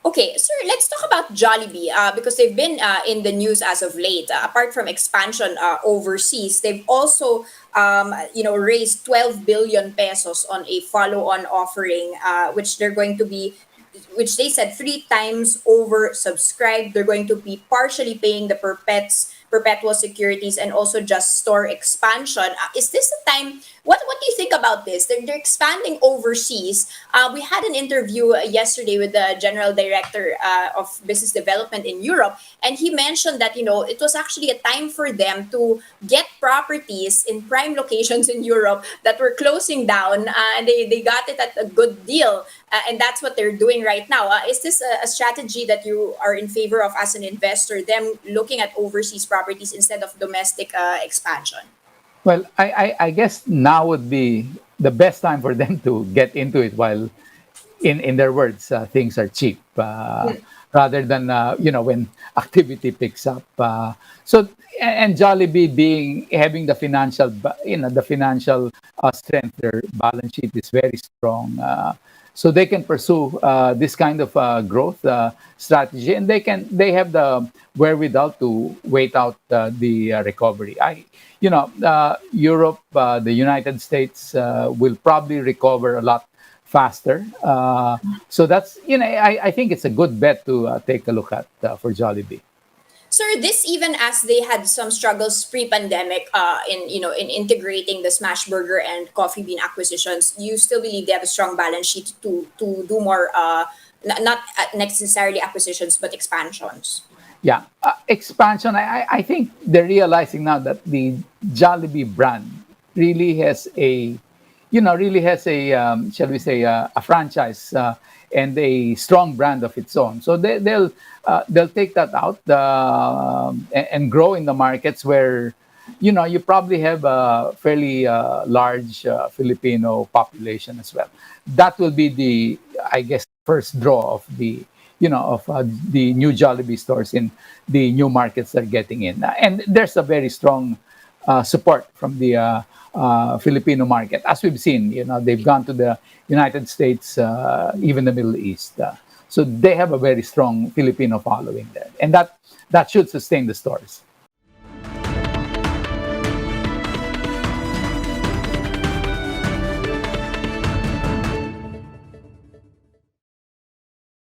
Okay, sir, let's talk about Jollibee because they've been in the news as of late. Apart from expansion overseas, they've also raised 12 billion pesos on a follow-on offering, which they said three times oversubscribed. They're going to be partially paying the perpetual securities and also just store expansion. Is this the time? What do you think about this? They're expanding overseas. We had an interview yesterday with the general director of business development in Europe, and he mentioned that it was actually a time for them to get properties in prime locations in Europe that were closing down, and they got it at a good deal, and that's what they're doing right now. Is this a strategy that you are in favor of as an investor? Them looking at overseas properties instead of domestic expansion? Well, I guess now would be the best time for them to get into it while, in their words, things are cheap, rather than when activity picks up. And Jollibee being having the financial, the financial strength, their balance sheet is very strong. So they can pursue this kind of growth strategy, and they have the wherewithal to wait out the recovery. Europe, the United States will probably recover a lot faster. So that's I think it's a good bet to take a look at for Jollibee. Sir, this even as they had some struggles pre-pandemic in integrating the Smash Burger and Coffee Bean acquisitions, you still believe they have a strong balance sheet to do more not necessarily acquisitions but expansions. Yeah, expansion. I think they're realizing now that the Jollibee brand really has a, shall we say, a franchise and a strong brand of its own. So they'll take that out and grow in the markets where, you probably have a fairly large Filipino population as well. That will be the, I guess, first draw of the new Jollibee stores in the new markets they're getting in. And there's a very strong support from the Filipino market. As we've seen, they've gone to the United States, even the Middle East. So they have a very strong Filipino following there. And that should sustain the stores.